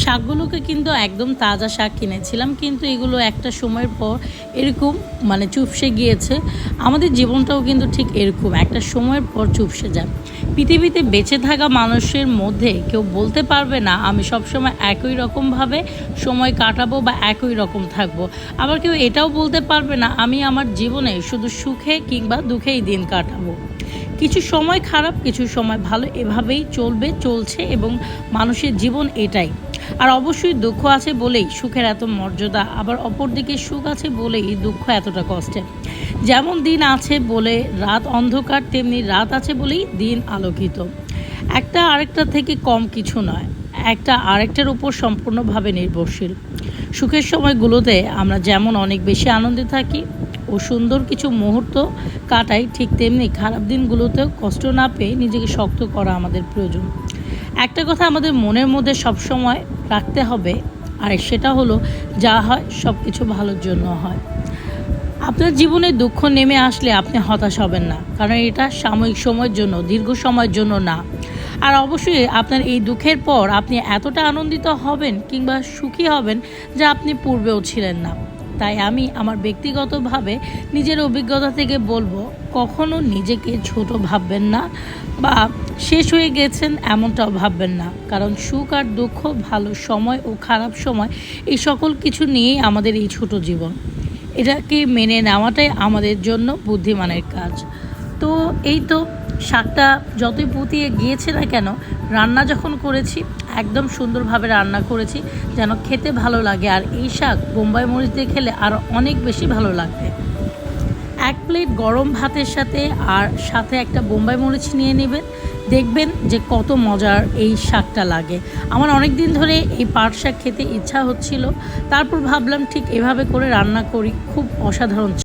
শাকগুলোকে কিন্তু একদম তাজা শাক কিনেছিলাম, কিন্তু এগুলো একটা সময়ের পর এরকম চুপসে গিয়েছে। আমাদের জীবনটাও কিন্তু ঠিক এরকম একটা সময়ের পর চুপসে যায়। পৃথিবীতে বেঁচে থাকা মানুষের মধ্যে কেউ বলতে পারবে না আমি সবসময় একই রকমভাবে সময় কাটাবো বা একই রকম থাকবো। আবার কেউ এটাও বলতে পারবে না আমি আমার জীবনে শুধু সুখে কিংবা দুঃখেই দিন কাটাবো। কিছু সময় খারাপ, কিছু সময় ভালো, এভাবেই চলছে এবং মানুষের জীবন এটাই। আর অবশ্যই দুঃখ আছে বলেই সুখের এত মর্যাদা, আবার অপরদিকে সুখ আছে বলেই দুঃখ এতটা কষ্টের। যেমন দিন আছে বলে রাত অন্ধকার, তেমনি রাত আছে বলেই দিন আলোকিত। একটা আরেকটা থেকে কম কিছু নয়, একটা আরেকটার উপর সম্পূর্ণভাবে নির্ভরশীল। সুখের সময়গুলোতে আমরা যেমন অনেক বেশি আনন্দে থাকি ও সুন্দর কিছু মুহূর্ত কাটাই, ঠিক তেমনি খারাপ দিনগুলোতেও কষ্ট না পেয়ে নিজেকে শক্ত করা আমাদের প্রয়োজন। একটা কথা আমাদের মনের মধ্যে সবসময় রাখতে হবে, আর সেটা হলো যা হয় সব কিছু ভালোর জন্য হয়। আপনার জীবনে দুঃখ নেমে আসলে আপনি হতাশ হবেন না, কারণ এটা সাময়িক সময়ের জন্য, দীর্ঘ সময়ের জন্য না। আর অবশ্যই আপনার এই দুঃখের পর আপনি এতটা আনন্দিত হবেন কিংবা সুখী হবেন যা আপনি পূর্বেও ছিলেন না। তাই আমি আমার ব্যক্তিগতভাবে নিজের অভিজ্ঞতা থেকে বলবো, কখনো নিজেকে ছোট ভাববেন না বা শেষ হয়ে গেছেন এমনটাও ভাববেন না। কারণ সুখ আর দুঃখ, ভালো সময় ও খারাপ সময়, এই সকল কিছু নিয়েই আমাদের এই ছোট জীবন। এটাকে মেনে নেওয়াটাই আমাদের জন্য বুদ্ধিমানের কাজ। তো এই তো, শাকটা যতই পুতিয়ে গিয়েছে না কেন, রান্না যখন করেছি একদম সুন্দরভাবে রান্না করেছি যেন খেতে ভালো লাগে। আর এই শাক বোম্বাই মরিচ দিয়ে খেলে আরও অনেক বেশি ভালো লাগবে। এক প্লেট গরম ভাতের সাথে আর সাথে একটা বোম্বাই মরিচ নিয়ে নেবেন, দেখবেন যে কত মজার এই শাকটা লাগে। আমার অনেক দিন ধরে এই পাট শাক খেতে ইচ্ছা হচ্ছিল, তারপর ভাবলাম ঠিক এভাবে করে রান্না করি, খুব অসাধারণ।